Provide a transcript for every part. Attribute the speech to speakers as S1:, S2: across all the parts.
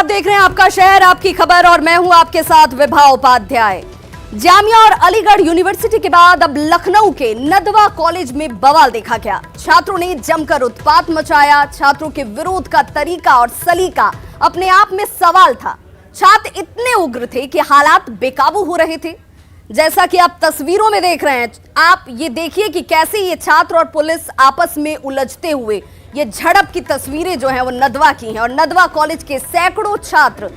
S1: आप देख रहे हैं आपका शहर आपकी खबर और मैं हूं आपके साथ विभा उपाध्याय। जामिया और अलीगढ़ यूनिवर्सिटी के बाद अब लखनऊ के नदवा कॉलेज में बवाल देखा गया। छात्रों ने जमकर उत्पात मचाया। छात्रों के विरोध का तरीका और सलीका अपने आप में सवाल था। छात्र इतने उग्र थे कि हालात बेकाबू हो रहे थे। जैसा कि आप तस्वीरों में देख रहे हैं, आप ये देखिए कि कैसे ये छात्र और पुलिस आपस में उलझते हुए ये झड़प की तस्वीरें जो हैं वो नदवा की हैं और नदवा कॉलेज के सैकड़ों छात्र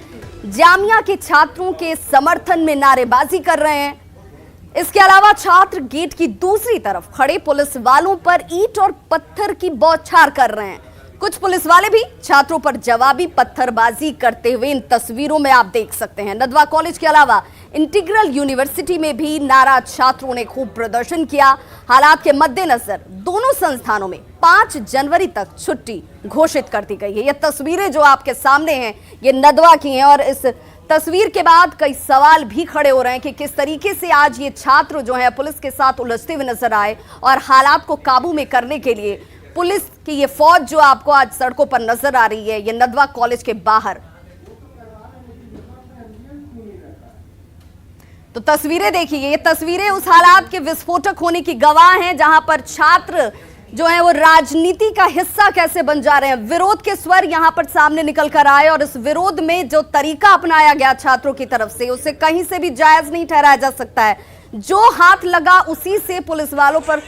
S1: जामिया के छात्रों के समर्थन में नारेबाजी कर रहे हैं। इसके अलावा छात्र गेट की दूसरी तरफ खड़े पुलिस वालों पर ईंट और पत्थर की बौछार कर रहे हैं। कुछ पुलिस वाले भी छात्रों पर जवाबी पत्थरबाजी करते हुए इन तस्वीरों में आप देख सकते हैं। नदवा कॉलेज के अलावा इंटीग्रल यूनिवर्सिटी में भी नाराज छात्रों ने खूब प्रदर्शन किया। हालात के मद्देनजर दोनों संस्थानों में 5 जनवरी तक छुट्टी घोषित कर दी गई है। ये तस्वीरें जो आपके सामने हैं ये नदवा की हैं और इस तस्वीर के बाद कई सवाल भी खड़े हो रहे हैं कि किस तरीके से आज ये छात्र जो है पुलिस के साथ उलझते हुए नजर आए और हालात को काबू में करने के लिए पुलिस की ये फौज जो आपको आज सड़कों पर नजर आ रही है ये नदवा कॉलेज के बाहर। तो तस्वीरें देखिए, ये तस्वीरें उस हालात के विस्फोटक होने की गवाह हैं जहां पर छात्र जो है वो राजनीति का हिस्सा कैसे बन जा रहे हैं। विरोध के स्वर यहां पर सामने निकल कर आए और इस विरोध में जो तरीका अपनाया गया छात्रों की तरफ से उसे कहीं से भी जायज नहीं ठहराया जा सकता है। जो हाथ लगा उसी से पुलिस वालों पर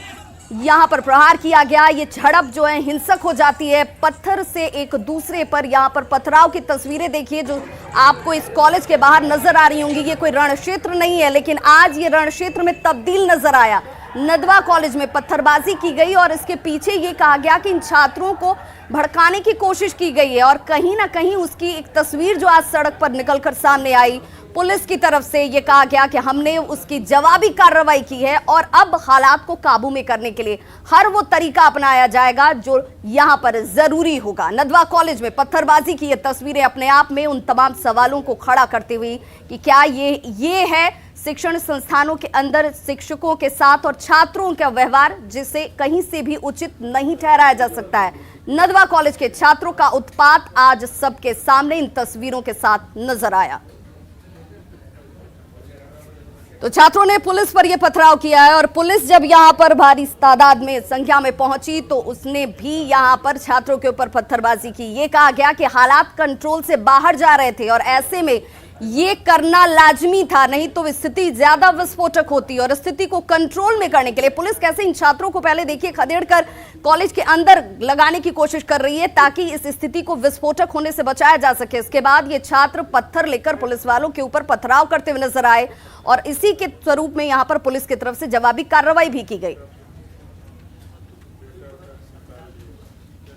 S1: यहां पर प्रहार किया गया। ये झड़प जो है हिंसक हो जाती है। पत्थर से एक दूसरे पर यहां पर पथराव की तस्वीरें देखिए जो आपको इस कॉलेज के बाहर नजर आ रही होंगी। ये कोई रण क्षेत्र नहीं है लेकिन आज ये रण क्षेत्र में तब्दील नजर आया। नदवा कॉलेज में पत्थरबाजी की गई और इसके पीछे ये कहा गया कि इन छात्रों को भड़काने की कोशिश की गई है और कहीं ना कहीं उसकी एक तस्वीर जो आज सड़क पर निकलकर सामने आई। पुलिस की तरफ से ये कहा गया कि हमने उसकी जवाबी कार्रवाई की है और अब हालात को काबू में करने के लिए हर वो तरीका अपनाया जाएगा जो यहां पर जरूरी होगा। नदवा कॉलेज में पत्थरबाजी की ये तस्वीरें अपने आप में उन तमाम सवालों को खड़ा करते हुए कि क्या ये है शिक्षण संस्थानों के अंदर शिक्षकों के साथ और छात्रों का व्यवहार जिसे कहीं से भी उचित नहीं ठहराया जा सकता है। नदवा कॉलेज के छात्रों का उत्पात आज सबके सामने इन तस्वीरों के साथ नजर आया। तो छात्रों ने पुलिस पर यह पथराव किया है और पुलिस जब यहां पर भारी तादाद में संख्या में पहुंची तो उसने भी यहां पर छात्रों के ऊपर पत्थरबाजी की। ये कहा गया कि हालात कंट्रोल से बाहर जा रहे थे और ऐसे में ये करना लाजमी था, नहीं तो स्थिति ज्यादा विस्फोटक होती। और स्थिति को कंट्रोल में करने के लिए पुलिस कैसे इन छात्रों को पहले देखिए खदेड़कर कॉलेज के अंदर लगाने की कोशिश कर रही है ताकि इस स्थिति को विस्फोटक होने से बचाया जा सके। इसके बाद ये छात्र पत्थर लेकर पुलिस वालों के ऊपर पथराव करते हुए नजर आए और इसी के स्वरूप में यहां पर पुलिस की तरफ से जवाबी कार्रवाई भी की गई।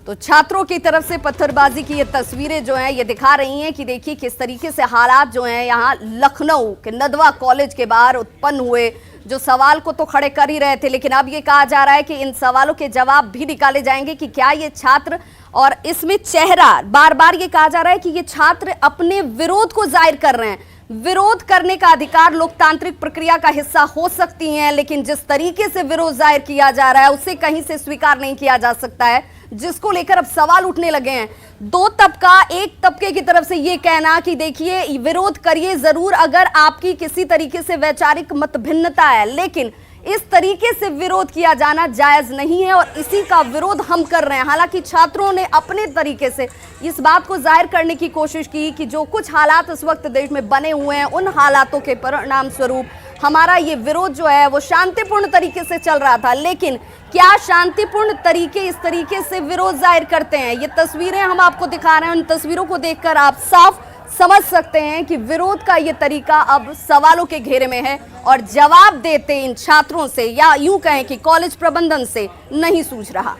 S1: तो छात्रों की तरफ से पत्थरबाजी की ये तस्वीरें जो हैं ये दिखा रही हैं कि देखिए किस तरीके से हालात जो हैं यहाँ लखनऊ के नदवा कॉलेज के बाहर उत्पन्न हुए। जो सवाल को तो खड़े कर ही रहे थे लेकिन अब ये कहा जा रहा है कि इन सवालों के जवाब भी निकाले जाएंगे कि क्या ये छात्र और इसमें चेहरा बार बार ये कहा जा रहा है कि ये छात्र अपने विरोध को जाहिर कर रहे हैं। विरोध करने का अधिकार लोकतांत्रिक प्रक्रिया का हिस्सा हो सकती है लेकिन जिस तरीके से विरोध जाहिर किया जा रहा है उसे कहीं से स्वीकार नहीं किया जा सकता है, जिसको लेकर अब सवाल उठने लगे हैं। दो तबका, एक तबके की तरफ से ये कहना कि देखिए विरोध करिए जरूर अगर आपकी किसी तरीके से वैचारिक मतभिन्नता है, लेकिन इस तरीके से विरोध किया जाना जायज नहीं है और इसी का विरोध हम कर रहे हैं। हालांकि छात्रों ने अपने तरीके से इस बात को जाहिर करने की कोशिश की कि जो कुछ हालात इस वक्त देश में बने हुए हैं उन हालातों के परिणाम स्वरूप हमारा ये विरोध जो है वो शांतिपूर्ण तरीके से चल रहा था। लेकिन क्या शांतिपूर्ण तरीके इस तरीके से विरोध जाहिर करते हैं? ये तस्वीरें हम आपको दिखा रहे हैं, उन तस्वीरों को देखकर आप साफ समझ सकते हैं कि विरोध का ये तरीका अब सवालों के घेरे में है और जवाब देते इन छात्रों से या यूं कहें कि कॉलेज प्रबंधन से नहीं सूझ रहा।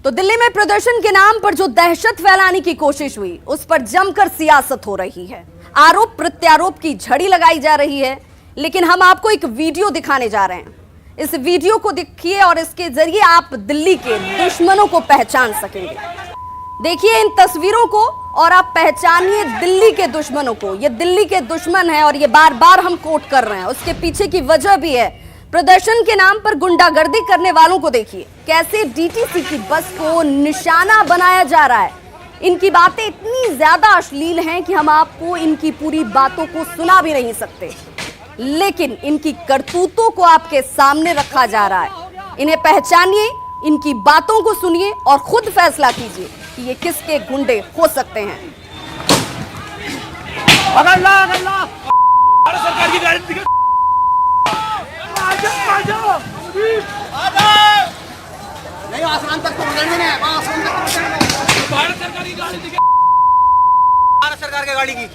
S1: तो दिल्ली में प्रदर्शन के नाम पर जो दहशत फैलाने की कोशिश हुई उस पर जमकर सियासत हो रही है। आरोप प्रत्यारोप की झड़ी लगाई जा रही है लेकिन हम आपको एक वीडियो दिखाने जा रहे हैं। इस वीडियो को देखिए और इसके जरिए आप दिल्ली के दुश्मनों को पहचान सकेंगे। देखिए इन तस्वीरों को और आप पहचानिए दिल्ली के दुश्मनों को। ये दिल्ली के दुश्मन है और ये बार बार हम कोट कर रहे हैं। उसके पीछे की वजह भी है। प्रदर्शन के नाम पर गुंडागर्दी करने वालों को देखिए कैसे डीटीसी की बस को निशाना बनाया जा रहा है। इनकी बातें इतनी ज्यादा अश्लील हैं कि हम आपको इनकी पूरी बातों को सुना भी नहीं सकते, लेकिन इनकी करतूतों को आपके सामने रखा जा रहा है। इन्हें पहचानिए, इनकी बातों को सुनिए और खुद फैसला कीजिए कि ये किसके गुंडे हो सकते हैं।
S2: सरकार की गाड़ी नहीं, आसमान तक तो आसमान तक भारत सरकार की गाड़ी, भारत सरकार की गाड़ी की।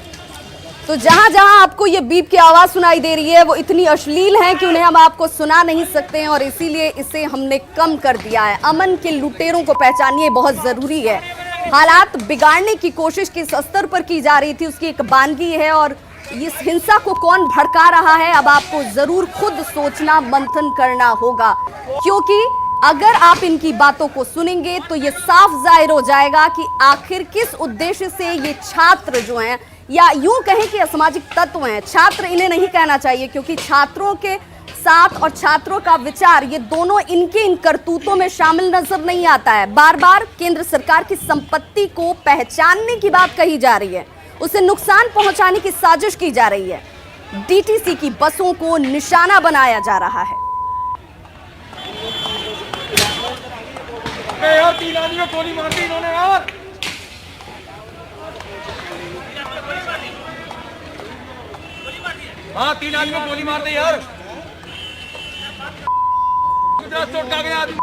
S1: तो जहां जहां आपको ये बीप की आवाज सुनाई दे रही है वो इतनी अश्लील है कि उन्हें हम आपको सुना नहीं सकते हैं और इसीलिए इसे हमने कम कर दिया है। अमन के लुटेरों को पहचानिए, बहुत जरूरी है। हालात बिगाड़ने की कोशिश किस स्तर पर की जा रही थी उसकी एक बानगी है और इस हिंसा को कौन भड़का रहा है अब आपको जरूर खुद सोचना, मंथन करना होगा, क्योंकि अगर आप इनकी बातों को सुनेंगे तो ये साफ जाहिर हो जाएगा कि आखिर किस उद्देश्य से ये छात्र जो हैं, या यूं कहें कि असामाजिक तत्व हैं, छात्र इन्हें नहीं कहना चाहिए क्योंकि छात्रों के साथ और छात्रों का विचार ये दोनों इनके इन करतूतों में शामिल नजर नहीं आता है। बार बार केंद्र सरकार की संपत्ति को पहचानने की बात कही जा रही है, उसे नुकसान पहुंचाने की साजिश की जा रही है, डीटीसी की बसों को निशाना बनाया जा रहा है।
S2: यार 3 आदमी को गोली मार दी इन्होंने यार। हाँ 3 आदमी को गोली मार दी यार। चोट खा गया आदमी।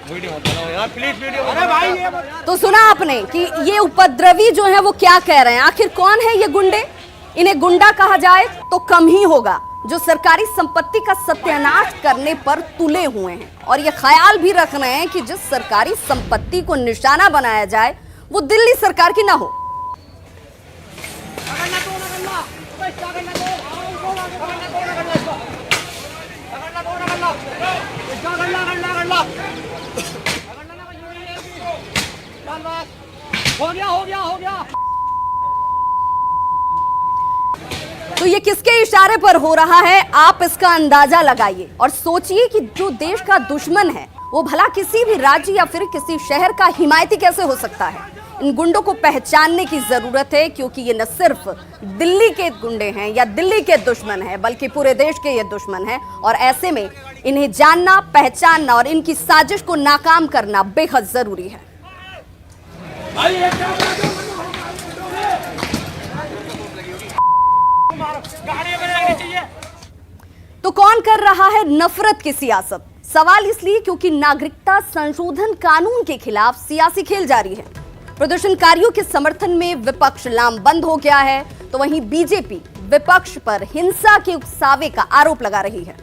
S2: वीडियो मत बनाओ यार प्लीज, वीडियो। अरे भाई
S1: तो सुना आपने कि ये उपद्रवी जो है वो क्या कह रहे हैं। आखिर कौन है ये गुंडे? इन्हें गुंडा कहा जाए तो कम ही होगा, जो सरकारी संपत्ति का सत्यानाश करने पर तुले हुए हैं और ये ख्याल भी रख रहे हैं कि जिस सरकारी संपत्ति को निशाना बनाया जाए वो दिल्ली सरकार की ना हो।
S2: हो गया।
S1: तो ये किसके इशारे पर हो रहा है आप इसका अंदाजा लगाइए और सोचिए कि जो देश का दुश्मन है वो भला किसी भी राज्य या फिर किसी शहर का हिमायती कैसे हो सकता है। इन गुंडों को पहचानने की जरूरत है क्योंकि ये न सिर्फ दिल्ली के गुंडे हैं या दिल्ली के दुश्मन हैं बल्कि पूरे देश के ये दुश्मन हैं और ऐसे में इन्हें जानना, पहचानना और इनकी साजिश को नाकाम करना बेहद जरूरी है। तो कौन कर रहा है नफरत की सियासत? सवाल इसलिए क्योंकि नागरिकता संशोधन कानून के खिलाफ सियासी खेल जारी है। प्रदर्शनकारियों के समर्थन में विपक्ष लामबंद हो गया है, तो वहीं बीजेपी विपक्ष पर हिंसा के उकसावे का आरोप लगा रही है।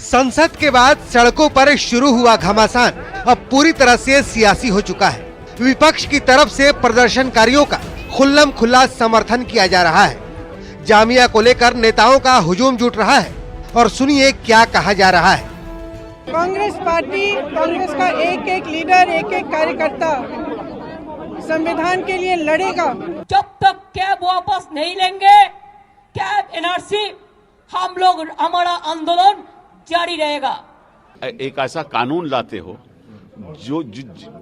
S3: संसद के बाद सड़कों पर शुरू हुआ घमासान अब पूरी तरह से सियासी हो चुका है। विपक्ष की तरफ से प्रदर्शनकारियों का खुल्लम खुल्ला समर्थन किया जा रहा है। जामिया को लेकर नेताओं का हुजूम जुट रहा है और सुनिए क्या कहा जा रहा है।
S4: कांग्रेस पार्टी, कांग्रेस का एक एक लीडर, एक एक कार्यकर्ता संविधान के लिए लड़ेगा।
S5: जब तक कैब वापस नहीं लेंगे, कैब एनआरसी, हम लोग हमारा आंदोलन जारी रहेगा।
S6: एक ऐसा कानून लाते हो जो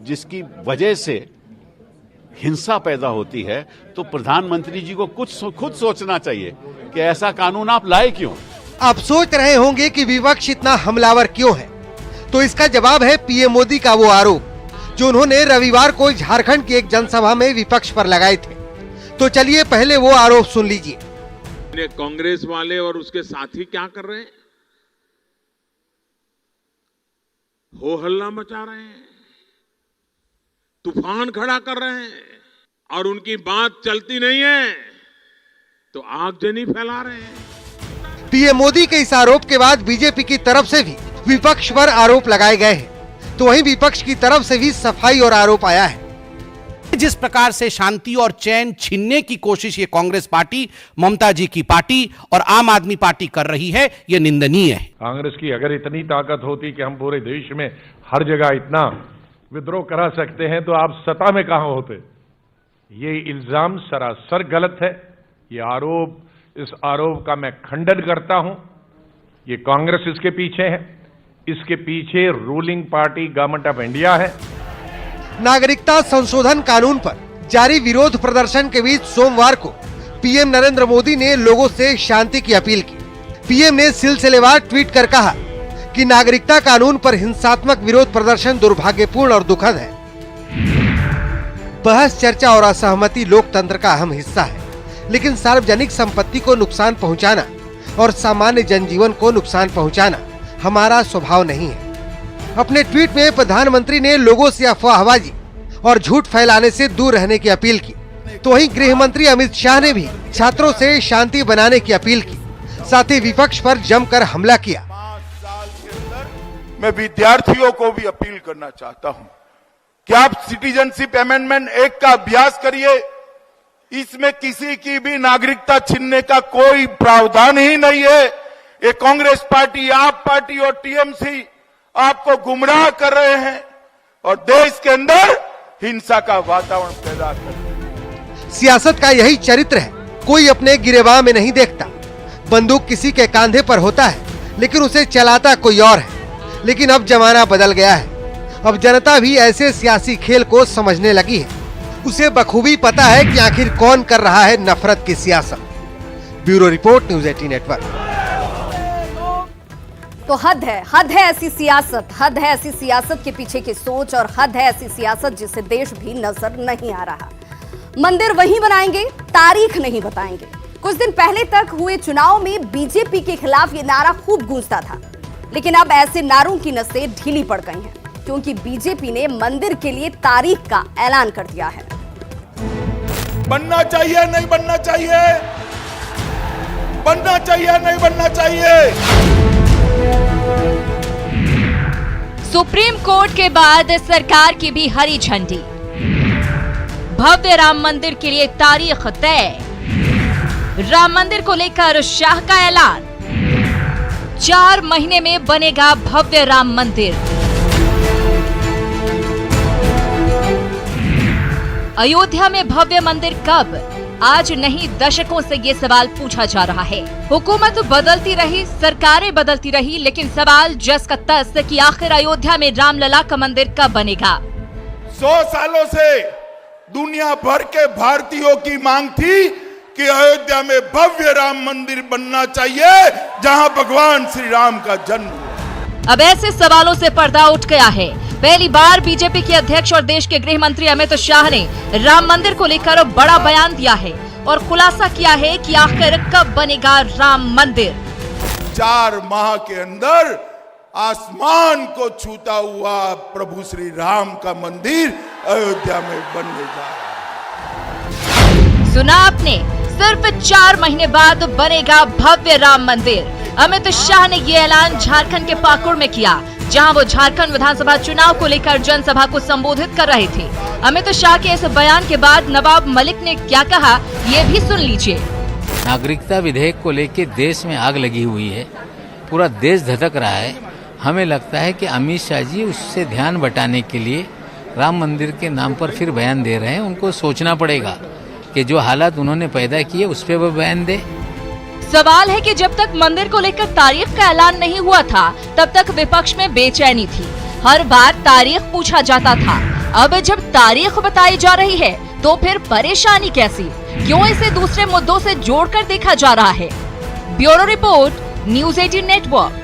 S6: जिसकी वजह से हिंसा पैदा होती है, तो प्रधानमंत्री जी को खुद सोचना चाहिए कि ऐसा कानून आप लाए क्यों।
S3: आप सोच रहे होंगे कि विपक्ष इतना हमलावर क्यों है, तो इसका जवाब है पीएम मोदी का वो आरोप जो उन्होंने रविवार को झारखंड की एक जनसभा में विपक्ष पर लगाए थे। तो चलिए पहले वो आरोप सुन लीजिए।
S7: कांग्रेस वाले और उसके साथी क्या कर रहे हैं? हो हल्ला मचा रहे हैं, तूफान खड़ा कर रहे हैं और उनकी बात चलती नहीं है तो आगजनी फैला रहे हैं।
S3: पीएम मोदी के इस आरोप के बाद बीजेपी की तरफ से भी विपक्ष पर आरोप लगाए गए हैं, तो वहीं विपक्ष की तरफ से भी सफाई और आरोप आया है।
S8: जिस प्रकार से शांति और चैन छीनने की कोशिश ये कांग्रेस पार्टी, ममता जी की पार्टी और आम आदमी पार्टी कर रही है, ये निंदनीय है।
S9: कांग्रेस की अगर इतनी ताकत होती कि हम पूरे देश में हर जगह इतना विद्रोह करा सकते हैं, तो आप सत्ता में कहां होते। ये इल्जाम सरासर गलत है। ये आरोप, इस आरोप का मैं खंडन करता हूं। ये कांग्रेस इसके पीछे है, इसके पीछे ruling party government of India है।
S3: नागरिकता संशोधन कानून पर जारी विरोध प्रदर्शन के बीच सोमवार को पीएम नरेंद्र मोदी ने लोगों से शांति की अपील की। पीएम ने सिलसिलेवार ट्वीट कर कहा कि नागरिकता कानून पर हिंसात्मक विरोध प्रदर्शन दुर्भाग्यपूर्ण और दुखद है। बहस, चर्चा और असहमति लोकतंत्र का अहम हिस्सा है, लेकिन सार्वजनिक संपत्ति को नुकसान पहुंचाना और सामान्य जनजीवन को नुकसान पहुंचाना हमारा स्वभाव नहीं है। अपने ट्वीट में प्रधानमंत्री ने लोगों से अफवाहबाजी और झूठ फैलाने से दूर रहने की अपील की। तो वहीं गृह मंत्री अमित शाह ने भी छात्रों से शांति बनाने की अपील की, साथ ही विपक्ष पर जमकर हमला किया।
S10: 5 साल के अंदर मैं विद्यार्थियों को भी अपील करना चाहता हूं कि आप सिटीजनशिप अमेंडमेंट एक्ट का अभ्यास करिए। इसमें किसी की भी नागरिकता छीनने का कोई प्रावधान ही नहीं है। ये कांग्रेस पार्टी, आप पार्टी और टीएमसी आपको गुमराह कर रहे हैं और देश के अंदर हिंसा का वातावरण पैदा कर रहे हैं।
S3: सियासत का यही चरित्र है, कोई अपने गिरेबान में नहीं देखता। बंदूक किसी के कांधे पर होता है, लेकिन उसे चलाता कोई और है। लेकिन अब जमाना बदल गया है। अब जनता भी ऐसे सियासी खेल को समझने लगी है। उसे बखूबी पता है कि आखिर कौन कर रहा है नफरत की सियासत। Bureau report, news 18 network.
S1: तो हद है ऐसी सियासत, हद है ऐसी सियासत के पीछे की सोच, और हद है ऐसी सियासत जिसे देश भी नजर नहीं आ रहा। मंदिर वहीं बनाएंगे, तारीख नहीं बताएंगे। कुछ दिन पहले तक हुए चुनाव में बीजेपी के खिलाफ ये नारा खूब गूंजता था, लेकिन अब ऐसे नारों की नसें ढीली पड़ गई हैं, क्योंकि बीजेपी ने मंदिर के लिए तारीख का ऐलान कर दिया है।
S10: बनना चाहिए, नहीं बनना चाहिए, बनना चाहिए, नहीं बनना चाहिए।
S11: सुप्रीम कोर्ट के बाद सरकार की भी हरी झंडी। भव्य राम मंदिर के लिए तारीख तय। राम मंदिर को लेकर शाह का ऐलान। 4 महीने में बनेगा भव्य राम मंदिर। अयोध्या में भव्य मंदिर कब? आज नहीं, दशकों से ये सवाल पूछा जा रहा है। हुकूमत बदलती रही, सरकारें बदलती रही, लेकिन सवाल जस का तस कि आखिर अयोध्या में रामलला का मंदिर कब बनेगा।
S10: 100 सालों से दुनिया भर के भारतीयों की मांग थी कि अयोध्या में भव्य राम मंदिर बनना चाहिए, जहां भगवान श्री राम का जन्म हुआ।
S11: अब ऐसे सवालों से पर्दा उठ गया है। पहली बार बीजेपी के अध्यक्ष और देश के गृह मंत्री अमित शाह ने राम मंदिर को लेकर बड़ा बयान दिया है और खुलासा किया है कि आखिर कब बनेगा राम मंदिर।
S10: 4 माह के अंदर आसमान को छूता हुआ प्रभु श्री राम का मंदिर अयोध्या में बनने जा रहा है।
S11: सुना आपने, सिर्फ 4 महीने बाद बनेगा भव्य राम मंदिर। अमित शाह ने ये ऐलान झारखंड के पाकुड़ में किया, जहां वो झारखंड विधानसभा चुनाव को लेकर जनसभा को संबोधित कर रहे थे। अमित शाह के इस बयान के बाद नवाब मलिक ने क्या कहा, ये भी सुन लीजिए।
S12: नागरिकता विधेयक को लेकर देश में आग लगी हुई है, पूरा देश धधक रहा है। हमें लगता है कि अमित शाह जी उससे ध्यान बटाने के लिए राम मंदिर के नाम पर फिर बयान दे रहे हैं। उनको सोचना पड़ेगा कि जो हालात उन्होंने पैदा किए उस पर वो बयान दे।
S11: सवाल है कि जब तक मंदिर को लेकर तारीख का ऐलान नहीं हुआ था, तब तक विपक्ष में बेचैनी थी। हर बार तारीख पूछा जाता था। अब जब तारीख बताई जा रही है, तो फिर परेशानी कैसी? क्यों इसे दूसरे मुद्दों से जोड़कर देखा जा रहा है? Bureau report, news 18 network.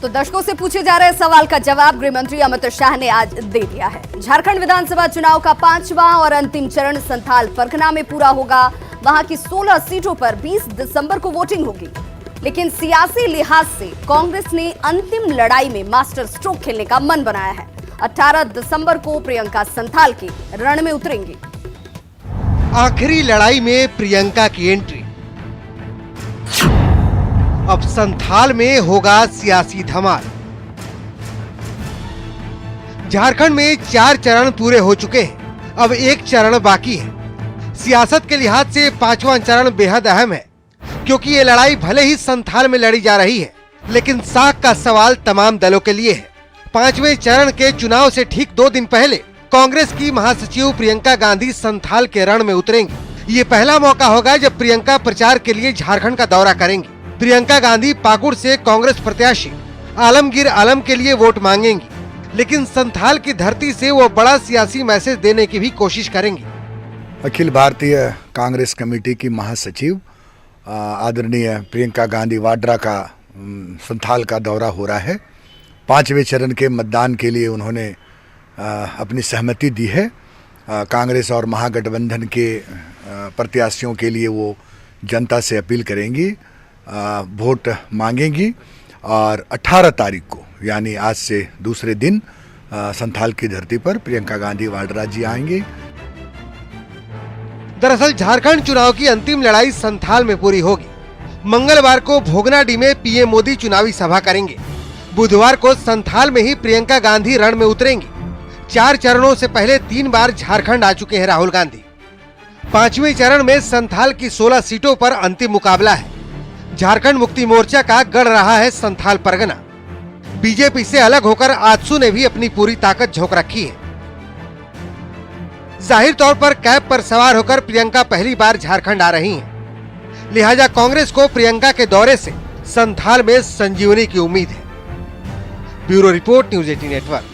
S1: तो दर्शकों से पूछे जा रहे सवाल का जवाब गृह मंत्री अमित शाह ने आज दे दिया है। झारखंड विधानसभा चुनाव का 5वां और अंतिम चरण संथाल परगना में पूरा होगा। वहां की 16 सीटों पर 20 दिसंबर को वोटिंग होगी, लेकिन सियासी लिहाज से कांग्रेस ने अंतिम लड़ाई में मास्टर स्ट्रोक खेलने का मन बनाया है। 18 दिसंबर को प्रियंका संथाल के रण में उतरेंगी।
S3: आखिरी लड़ाई में प्रियंका की एंट्री। अब संथाल में होगा सियासी धमाल। झारखंड में 4 चरण पूरे हो चुके हैं, अब 1 चरण बाकी है। सियासत के लिहाज से 5वां चरण बेहद अहम है, क्योंकि ये लड़ाई भले ही संथाल में लड़ी जा रही है, लेकिन साख का सवाल तमाम दलों के लिए है। 5वें चरण के चुनाव से ठीक 2 दिन पहले कांग्रेस की महासचिव प्रियंका गांधी संथाल के रण में उतरेंगी। ये पहला मौका होगा जब प्रियंका प्रचार के लिए झारखंड का दौरा करेंगी। प्रियंका गांधी पाकुड़ से कांग्रेस प्रत्याशी आलमगीर आलम के लिए वोट मांगेंगी, लेकिन संथाल की धरती से वो बड़ा सियासी मैसेज देने की भी कोशिश करेंगी।
S13: अखिल भारतीय कांग्रेस कमेटी की महासचिव आदरणीय प्रियंका गांधी वाड्रा का संथाल का दौरा हो रहा है। 5वें चरण के मतदान के लिए उन्होंने अपनी सहमति दी है। कांग्रेस और महागठबंधन के प्रत्याशियों के लिए वो जनता से अपील करेंगी, वोट मांगेंगी और 18 तारीख को यानी आज से दूसरे दिन संथाल की धरती पर प्रियंका गांधी वाड्रा जी आएंगे।
S3: दरअसल झारखंड चुनाव की अंतिम लड़ाई संथाल में पूरी होगी। मंगलवार को भोगनाडीह में पीएम मोदी चुनावी सभा करेंगे। बुधवार को संथाल में ही प्रियंका गांधी रण में उतरेंगी। 4 चरणों से पहले 3 बार झारखंड आ चुके हैं राहुल गांधी। 5वें चरण में संथाल की 16 सीटों पर अंतिम मुकाबला है। झारखंड मुक्ति मोर्चा का गढ़ रहा है संथाल परगना। बीजेपी से अलग होकर आजसू ने भी अपनी पूरी ताकत झोंक रखी है। जाहिर तौर पर कैब पर सवार होकर प्रियंका पहली बार झारखंड आ रही हैं। लिहाजा कांग्रेस को प्रियंका के दौरे से संथाल में संजीवनी की उम्मीद है। Bureau report, news 18 network.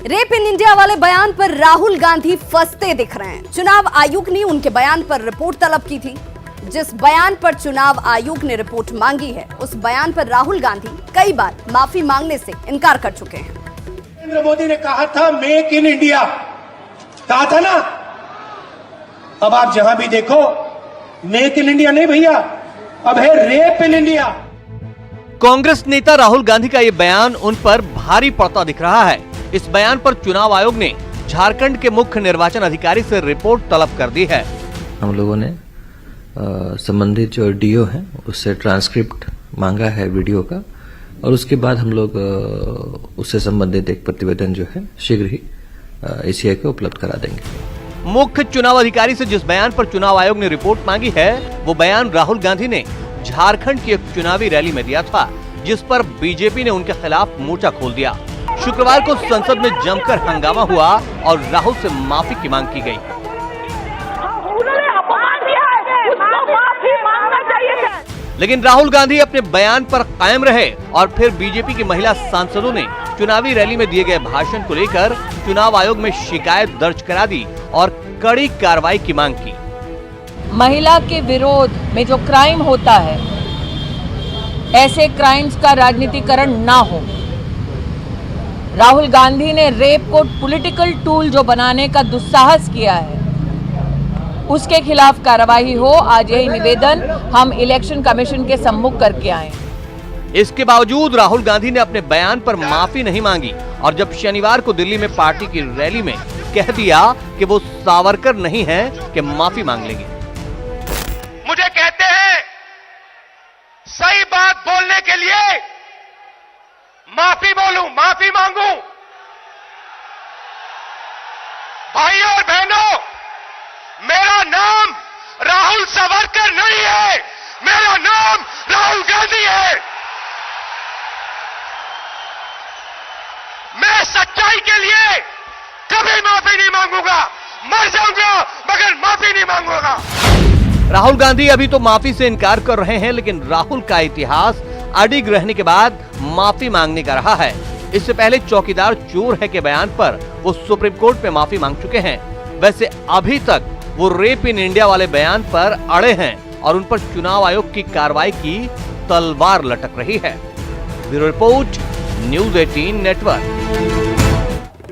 S1: Rape in India वाले बयान पर राहुल गांधी फंसते दिख रहे हैं। चुनाव आयोग ने उनके बयान पर रिपोर्ट तलब की थी। जिस बयान पर चुनाव आयोग ने रिपोर्ट मांगी है, उस बयान पर राहुल गांधी कई बार माफी मांगने से इनकार कर चुके हैं।
S2: नरेंद्र मोदी ने कहा था मेक इन इंडिया, कहा था ना। अब आप जहां भी देखो मेक इन इंडिया नहीं भैया, अब है रेप इन इंडिया।
S14: कांग्रेस नेता राहुल गांधी का ये बयान उन पर भारी पड़ता दिख रहा है। इस बयान पर चुनाव आयोग ने झारखंड के मुख्य निर्वाचन अधिकारी से रिपोर्ट तलब कर दी है।
S15: हम लोगों ने संबंधित जो डीओ है उससे ट्रांसक्रिप्ट मांगा है वीडियो का, और उसके बाद हम लोग उससे संबंधित एक प्रतिवेदन जो है शीघ्र ही एसीआई को उपलब्ध करा देंगे।
S14: मुख्य चुनाव अधिकारी से जिस बयान पर चुनाव आयोग ने रिपोर्ट मांगी है, वो बयान राहुल गांधी ने झारखंड की एक चुनावी रैली में दिया था, जिस पर बीजेपी ने उनके खिलाफ मोर्चा खोल दिया। शुक्रवार को संसद में जमकर हंगामा हुआ और राहुल से माफी की मांग की गई। लेकिन राहुल गांधी अपने बयान पर कायम रहे और फिर बीजेपी की महिला सांसदों ने चुनावी रैली में दिए गए भाषण को लेकर चुनाव आयोग में शिकायत दर्ज करा दी और कड़ी कार्रवाई की मांग की।
S11: महिला के विरोध में जो क्राइम होता है, ऐसे क्राइम्स का राजनीतिकरण ना हो। राहुल गांधी ने रेप को पॉलिटिकल टूल जो बनाने का दुस्साहस किया है, उसके खिलाफ कार्रवाई हो। आज यही निवेदन हम इलेक्शन कमीशन के सम्मुख करके आए।
S14: इसके बावजूद राहुल गांधी ने अपने बयान पर माफी नहीं मांगी और जब शनिवार को दिल्ली में पार्टी की रैली में कह दिया कि वो सावरकर नहीं है कि माफी मांग लेंगे।
S2: मुझे कहते हैं सही बात बोलने के लिए माफी बोलूं, माफी मांगूं। भाइयों और बहनों, मेरा नाम राहुल सावरकर नहीं है, मेरा नाम राहुल गांधी है। मैं सच्चाई के लिए कभी माफी नहीं मांगूंगा, मर जाऊंगा मगर माफी नहीं मांगूंगा।
S14: राहुल गांधी अभी तो माफी से इनकार कर रहे हैं, लेकिन राहुल का इतिहास अडिग रहने के बाद माफी मांगने का रहा है। इससे पहले चौकीदार चोर है के बयान पर वो सुप्रीम कोर्ट में माफी मांग चुके हैं। वैसे अभी तक वो रेप इन इंडिया वाले बयान पर अड़े हैं और उन पर चुनाव आयोग की कार्रवाई की तलवार लटक रही है। Bureau report, news 18 network.